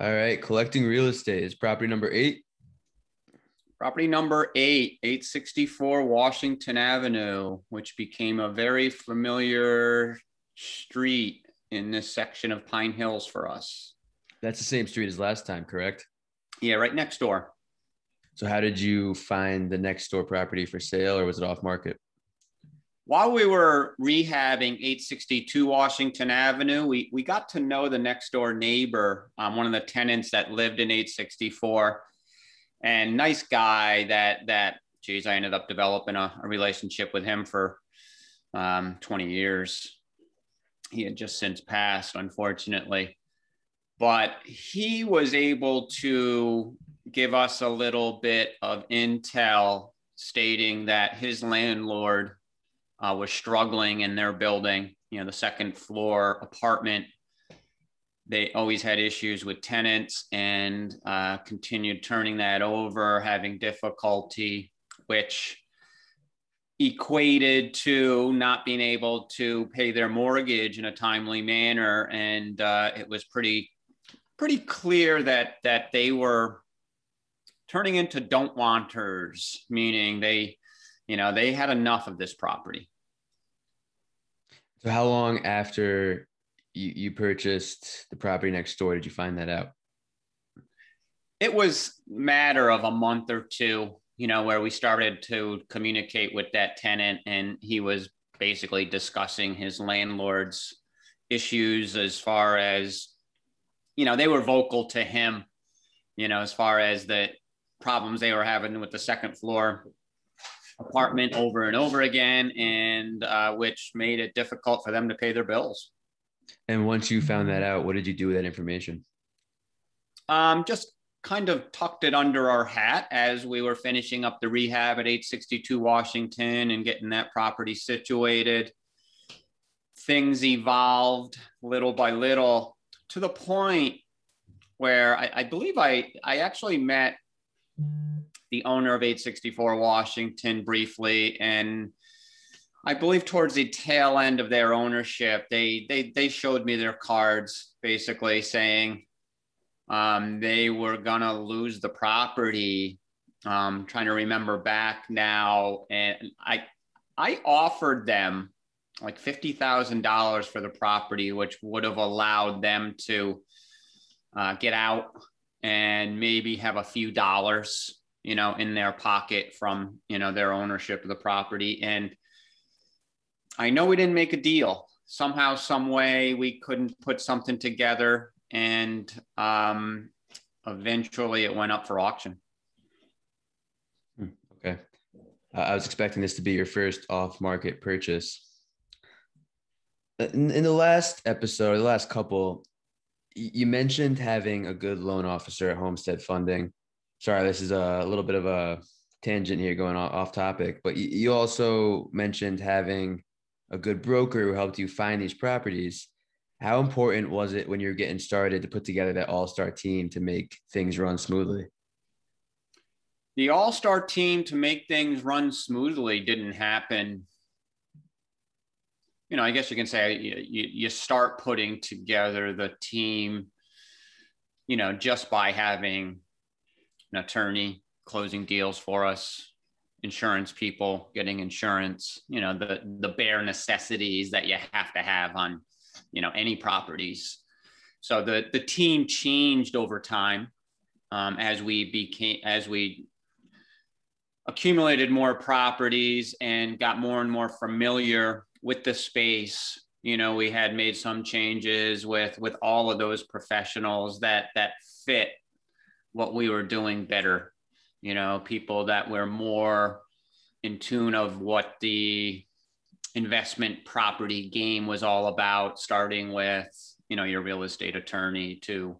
All right, collecting real estate is property number 8. Property number 8, 864 Washington Avenue, which became a very familiar street in this section of Pine Hills for us. That's the same street as last time, correct? Yeah, right next door. So how did you find the next door property for sale, or was it off market? While we were rehabbing 862 Washington Avenue, we got to know the next door neighbor, one of the tenants that lived in 864, and nice guy geez, I ended up developing a relationship with him for 20 years. He had just since passed, unfortunately, but he was able to give us a little bit of intel stating that his landlord was struggling in their building, the second floor apartment. They always had issues with tenants and continued turning that over, having difficulty, which equated to not being able to pay their mortgage in a timely manner. And it was pretty clear that they were turning into don't wanters, meaning they had enough of this property. So how long after you purchased the property next door did you find that out? It was a matter of a month or two, where we started to communicate with that tenant, and he was basically discussing his landlord's issues as far as, they were vocal to him, as far as the problems they were having with the second floor apartment over and over again, and which made it difficult for them to pay their bills. And once you found that out, what did you do with that information? Just kind of tucked it under our hat as we were finishing up the rehab at 862 Washington and getting that property situated. Things evolved little by little to the point where I believe I actually met the owner of 864 Washington briefly, and I believe towards the tail end of their ownership, they showed me their cards, basically saying they were gonna lose the property. Trying to remember back now, and I offered them like $50,000 for the property, which would have allowed them to get out and maybe have a few dollars, in their pocket from, their ownership of the property. And I know we didn't make a deal. Somehow, some way we couldn't put something together. And eventually it went up for auction. Okay. I was expecting this to be your first off-market purchase. In the last episode, the last couple, you mentioned having a good loan officer at Homestead Funding. Sorry, this is a little bit of a tangent here going off topic, but you also mentioned having a good broker who helped you find these properties. How important was it when you were getting started to put together that all-star team to make things run smoothly? The all-star team to make things run smoothly didn't happen. I guess you can say you start putting together the team, just by having an attorney closing deals for us, insurance people getting insurance, the bare necessities that you have to have on, any properties. So the team changed over time as we accumulated more properties and got more and more familiar with the space. We had made some changes with all of those professionals that fit what we were doing better, people that were more in tune of what the investment property game was all about, starting with, your real estate attorney to,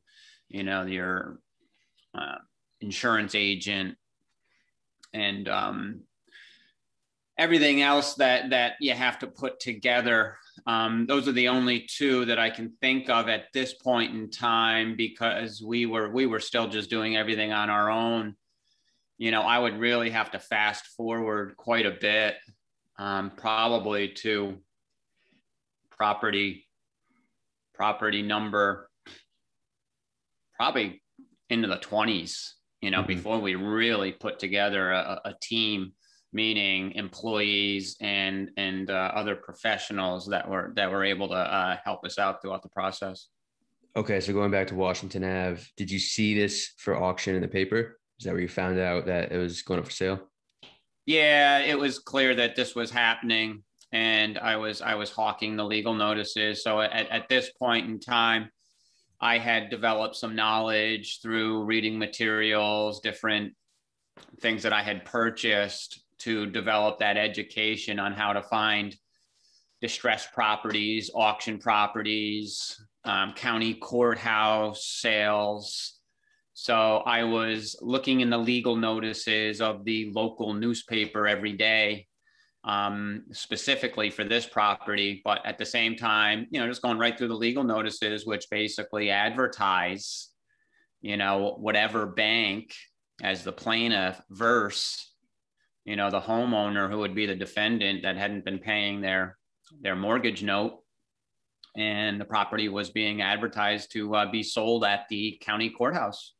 your insurance agent, and everything else that you have to put together. Those are the only two that I can think of at this point in time, because we were still just doing everything on our own. I would really have to fast forward quite a bit, probably to property number probably into the 20s, before we really put together a team, meaning employees and other professionals that were able to help us out throughout the process. Okay, so going back to Washington Ave, did you see this for auction in the paper? Is that where you found out that it was going up for sale? Yeah, it was clear that this was happening, and I was hawking the legal notices. So at this point in time, I had developed some knowledge through reading materials, different things that I had purchased to develop that education on how to find distressed properties, auction properties, county courthouse sales. So I was looking in the legal notices of the local newspaper every day, specifically for this property, but at the same time, just going right through the legal notices, which basically advertise, whatever bank as the plaintiff versus, the homeowner who would be the defendant that hadn't been paying their mortgage note, and the property was being advertised to be sold at the county courthouse.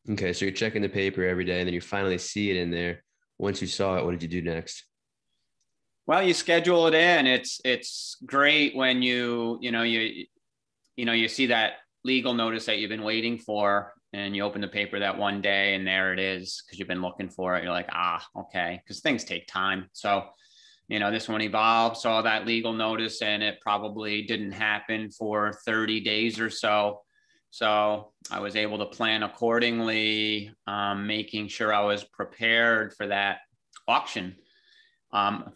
Okay, so you're checking the paper every day, and then you finally see it in there. Once you saw it, what did you do next? Well, you schedule it in. It's great when you see that legal notice that you've been waiting for, and you open the paper that one day and there it is, because you've been looking for it. You're like, okay, because things take time. So, this one evolved, saw that legal notice, and it probably didn't happen for 30 days or so. So I was able to plan accordingly, making sure I was prepared for that auction.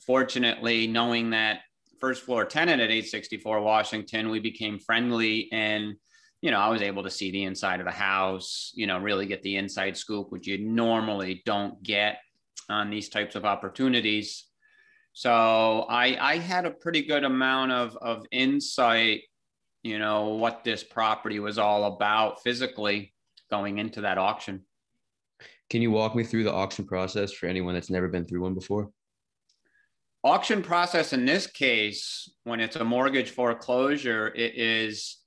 Fortunately, knowing that first floor tenant at 864 Washington, we became friendly, and, I was able to see the inside of the house, really get the inside scoop, which you normally don't get on these types of opportunities. So I had a pretty good amount of insight, what this property was all about physically going into that auction. Can you walk me through the auction process for anyone that's never been through one before? Auction process in this case, when it's a mortgage foreclosure, it is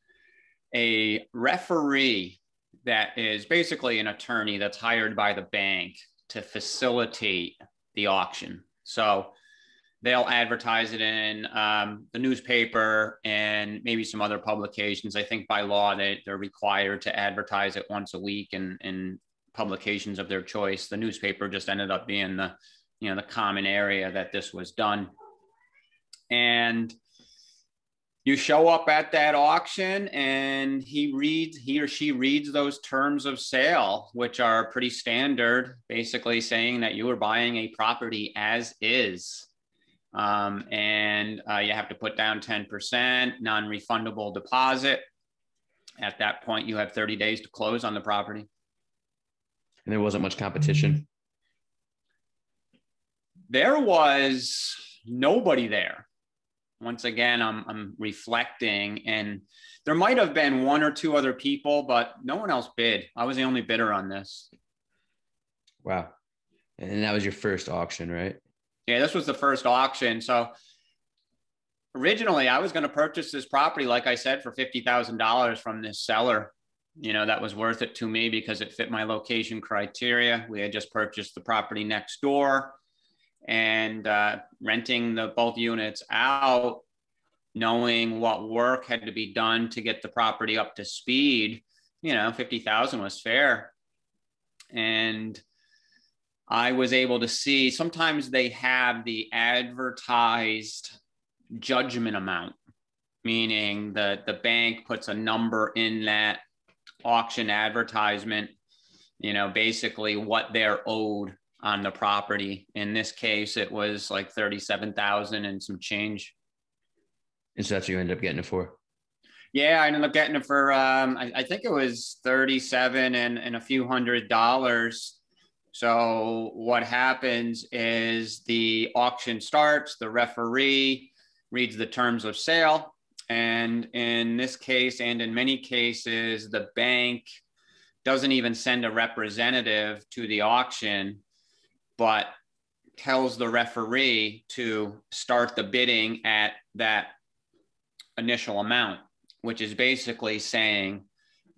a referee that is basically an attorney that's hired by the bank to facilitate the auction. So they'll advertise it in the newspaper and maybe some other publications. I think by law they're required to advertise it once a week in publications of their choice. The newspaper just ended up being the common area that this was done. And you show up at that auction, and he or she reads those terms of sale, which are pretty standard, basically saying that you are buying a property as is. And you have to put down 10% non-refundable deposit. At that point, you have 30 days to close on the property. And there wasn't much competition. There was nobody there. Once again, I'm reflecting, and there might have been one or two other people, but no one else bid. I was the only bidder on this. Wow. And that was your first auction, right? Yeah, this was the first auction. So originally I was going to purchase this property, like I said, for $50,000 from this seller. That was worth it to me because it fit my location criteria. We had just purchased the property next door, and renting both units out, knowing what work had to be done to get the property up to speed, $50,000 was fair. And I was able to see, sometimes they have the advertised judgment amount, meaning that the bank puts a number in that auction advertisement, basically what they're owed on the property. In this case, it was like 37,000 and some change. And so that's what you ended up getting it for? Yeah, I ended up getting it for, I think it was 37 and a few $100s. So what happens is the auction starts, the referee reads the terms of sale. And in this case, and in many cases, the bank doesn't even send a representative to the auction, but tells the referee to start the bidding at that initial amount, which is basically saying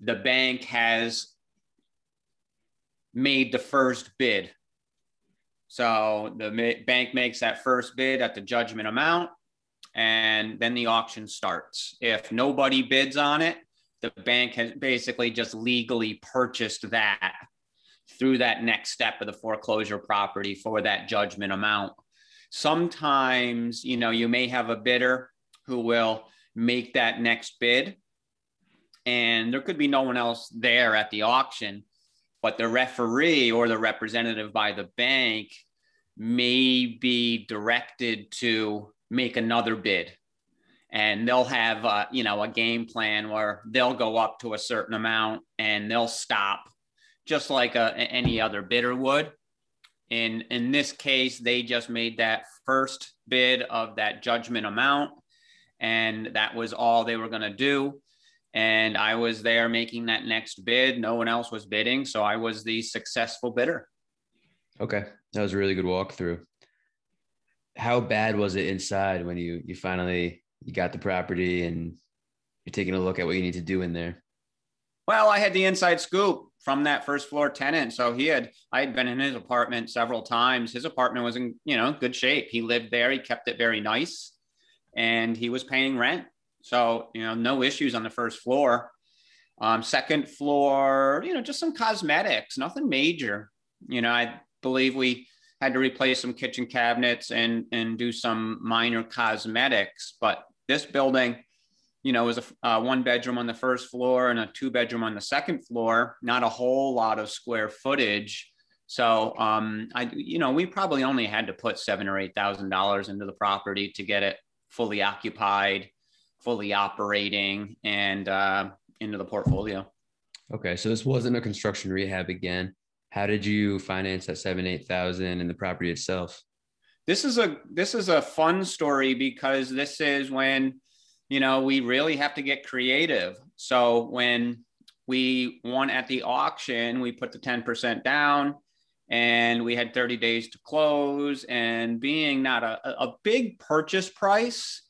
the bank has made the first bid. So the bank makes that first bid at the judgment amount, and then the auction starts. If nobody bids on it, the bank has basically just legally purchased that through that next step of the foreclosure property for that judgment amount. Sometimes, you may have a bidder who will make that next bid, and there could be no one else there at the auction, but the referee or the representative by the bank may be directed to make another bid. And they'll have, a game plan where they'll go up to a certain amount and they'll stop, just like any other bidder would. In this case, they just made that first bid of that judgment amount, and that was all they were going to do. And I was there making that next bid. No one else was bidding, so I was the successful bidder. Okay, that was a really good walkthrough. How bad was it inside when you finally got the property and you're taking a look at what you need to do in there? Well, I had the inside scoop from that first floor tenant. So I had been in his apartment several times. His apartment was in, good shape. He lived there. He kept it very nice, and he was paying rent. So, no issues on the first floor. Second floor, just some cosmetics, nothing major. I believe we had to replace some kitchen cabinets and do some minor cosmetics. But this building, was a 1-bedroom on the first floor and a 2-bedroom on the second floor, not a whole lot of square footage. So, we probably only had to put $7,000 or $8,000 into the property to get it fully occupied, fully operating, and into the portfolio. Okay, so this wasn't a construction rehab again. How did you finance that $7,000-8,000 in the property itself? This is a fun story, because this is when we really have to get creative. So when we won at the auction, we put the 10% down, and we had 30 days to close. And being not a big purchase price,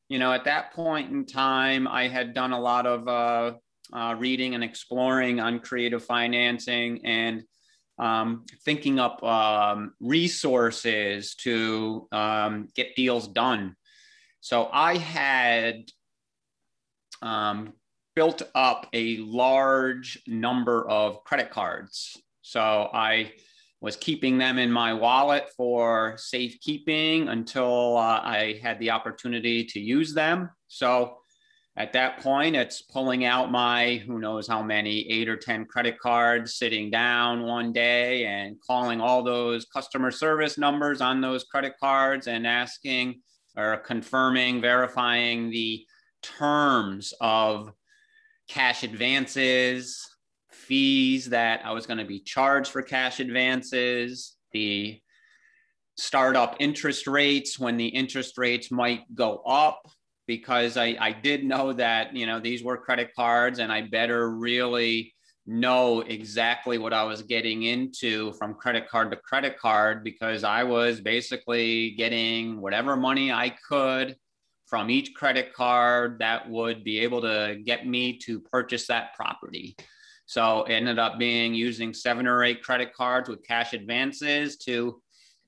at that point in time, I had done a lot of reading and exploring on creative financing and thinking up resources to get deals done. So I had built up a large number of credit cards. So I was keeping them in my wallet for safekeeping until I had the opportunity to use them. So at that point, it's pulling out my, who knows how many, 8 or 10 credit cards, sitting down one day and calling all those customer service numbers on those credit cards and asking or confirming, verifying the terms of cash advances, fees that I was going to be charged for cash advances, the startup interest rates, when the interest rates might go up, because I did know that, these were credit cards, and I better really know exactly what I was getting into from credit card to credit card, because I was basically getting whatever money I could from each credit card that would be able to get me to purchase that property. So it ended up using 7 or 8 credit cards with cash advances to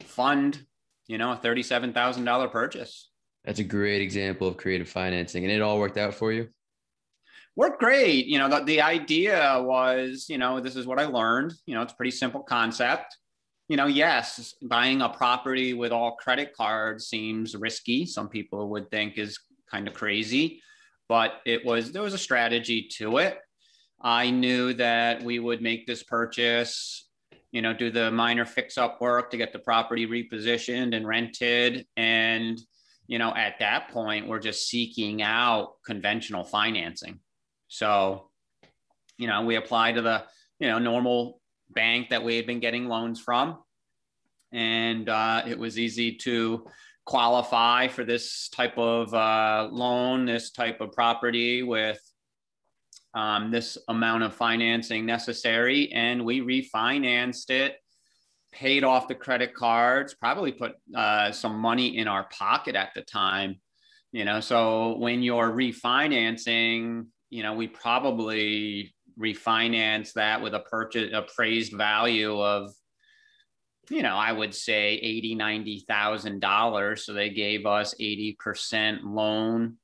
fund, a $37,000 purchase. That's a great example of creative financing, and it all worked out for you? Worked great. The idea was, this is what I learned. It's a pretty simple concept. Yes, buying a property with all credit cards seems risky. Some people would think is kind of crazy, but there was a strategy to it. I knew that we would make this purchase, do the minor fix-up work to get the property repositioned and rented. And, at that point, we're just seeking out conventional financing. So, we applied to the, normal bank that we had been getting loans from. And it was easy to qualify for this type of loan, this type of property with this amount of financing necessary. And we refinanced it, paid off the credit cards, probably put some money in our pocket at the time. So when you're refinancing, we probably refinance that with a purchase appraised value of, I would say $80,000-$90,000. So they gave us 80% loan,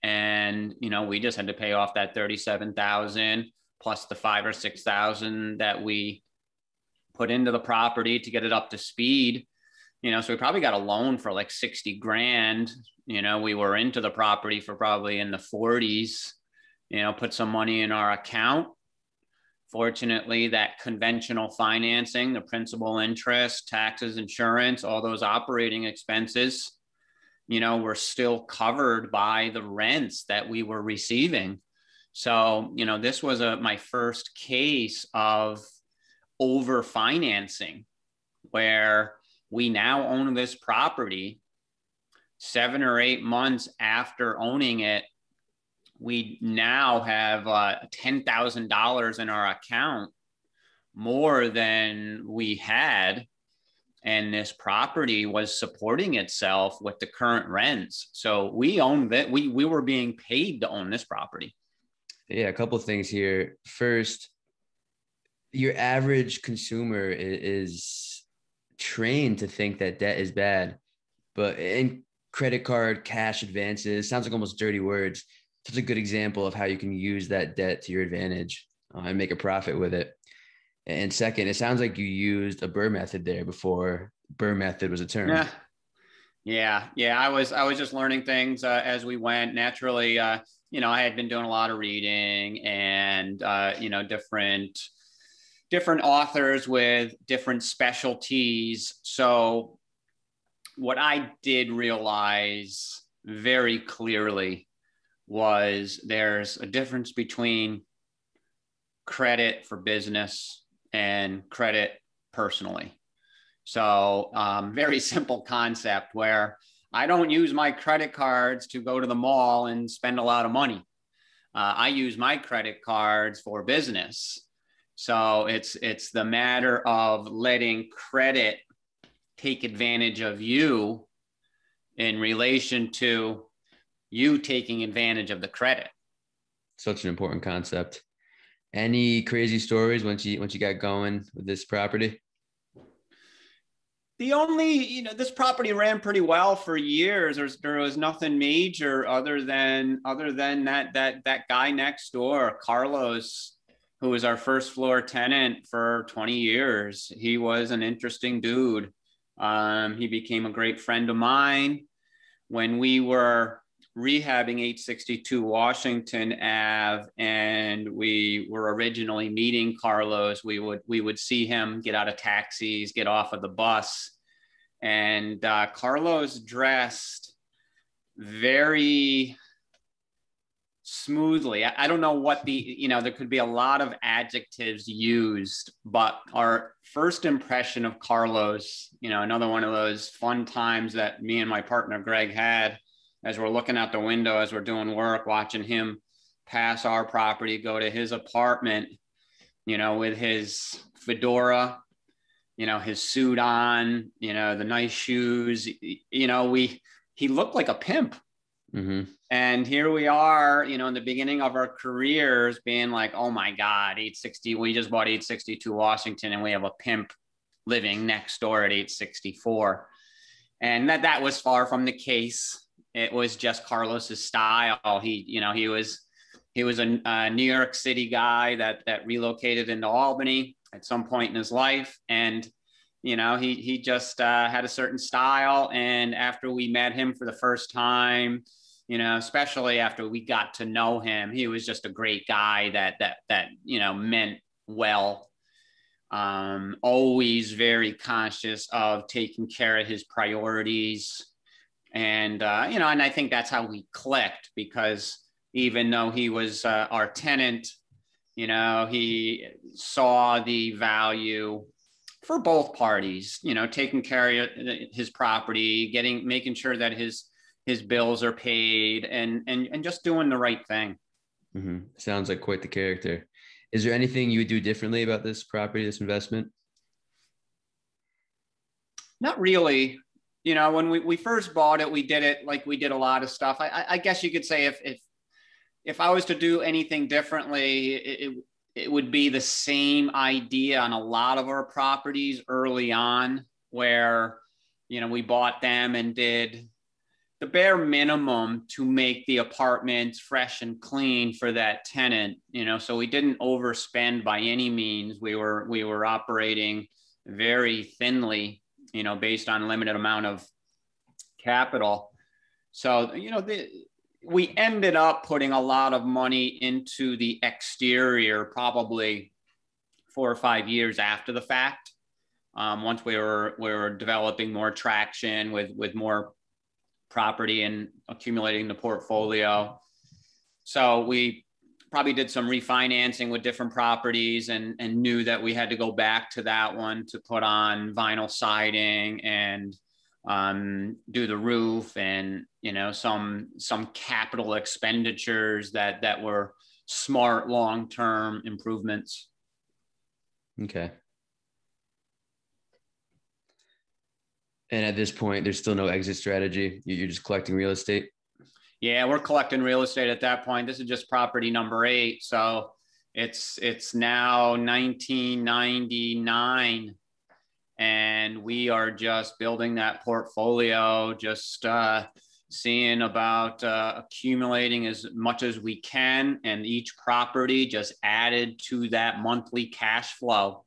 and we just had to pay off that 37,000 plus the 5,000 or 6,000 that we put into the property to get it up to speed. So we probably got a loan for like 60 grand. We were into the property for probably in the 40s. Put some money in our account. Fortunately, that conventional financing, the principal, interest, taxes, insurance, all those operating expenses, were still covered by the rents that we were receiving. So, this was my first case of over financing, where we now own this property 7 or 8 months after owning it. We now have $10,000 in our account, more than we had. And this property was supporting itself with the current rents. So we owned it. We were being paid to own this property. Yeah, a couple of things here. First, your average consumer is trained to think that debt is bad, but in credit card, cash advances, sounds like almost dirty words. Such a good example of how you can use that debt to your advantage and make a profit with it. And second, it sounds like you used a BRRRR method there before BRRRR method was a term. Yeah. I was just learning things as we went. Naturally, I had been doing a lot of reading and different authors with different specialties. So what I did realize very clearly was there's a difference between credit for business and credit personally. So very simple concept, where I don't use my credit cards to go to the mall and spend a lot of money. I use my credit cards for business. So it's the matter of letting credit take advantage of you in relation to you taking advantage of the credit. Such an important concept. Any crazy stories once you got going with this property? The only, this property ran pretty well for years. There was nothing major other than that guy next door, Carlos, who was our first floor tenant for 20 years. He was an interesting dude. He became a great friend of mine. When we were rehabbing 862 Washington Ave, and we were originally meeting Carlos, we would see him get out of taxis, get off of the bus, and Carlos dressed very smoothly. I don't know what there could be a lot of adjectives used, but our first impression of Carlos, another one of those fun times that me and my partner Greg had, as we're looking out the window, as we're doing work, watching him pass our property, go to his apartment, with his fedora, his suit on, the nice shoes, he looked like a pimp. Mm-hmm. And here we are, in the beginning of our careers being like, oh my God, we just bought 862 Washington and we have a pimp living next door at 864. And that was far from the case. It was just Carlos's style. He was a New York City guy that relocated into Albany at some point in his life. And, he just had a certain style. And after we met him for the first time, especially after we got to know him, he was just a great guy that meant well. Always very conscious of taking care of his priorities. And, and I think that's how we clicked, because even though he was our tenant, he saw the value for both parties, taking care of his property, making sure that his bills are paid, and just doing the right thing. Mm-hmm. Sounds like quite the character. Is there anything you would do differently about this property, this investment? Not really. When we first bought it, we did it like we did a lot of stuff. I guess you could say if I was to do anything differently, it would be the same idea on a lot of our properties early on, where, you know, we bought them and did the bare minimum to make the apartments fresh and clean for that tenant, you know, so we didn't overspend by any means. We were operating very thinly, you know, based on limited amount of capital. So, you know, we ended up putting a lot of money into the exterior, probably 4 or 5 years after the fact. Once we were developing more traction with more property and accumulating the portfolio. So we probably did some refinancing with different properties and knew that we had to go back to that one to put on vinyl siding and do the roof, and, you know, some capital expenditures that were smart long-term improvements. Okay. And at this point, there's still no exit strategy. You're just collecting real estate. Yeah, we're collecting real estate at that point. This is just property number 8. So it's now 1999. And we are just building that portfolio, just seeing about accumulating as much as we can. And each property just added to that monthly cash flow.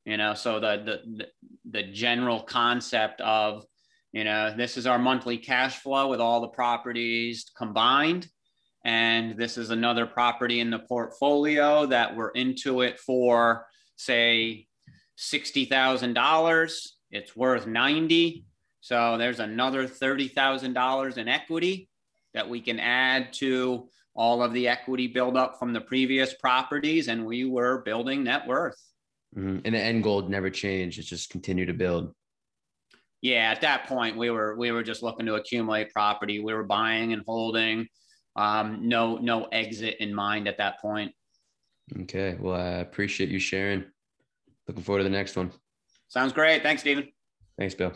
You know, so the general concept of, you know, this is our monthly cash flow with all the properties combined. And this is another property in the portfolio that we're into it for, say, $60,000. It's worth 90. So there's another $30,000 in equity that we can add to all of the equity buildup from the previous properties. And we were building net worth. Mm-hmm. And the end goal never changed. It's just continue to build. Yeah, at that point, we were just looking to accumulate property. We were buying and holding, no exit in mind at that point. Okay, well, I appreciate you sharing. Looking forward to the next one. Sounds great. Thanks, Stephen. Thanks, Bill.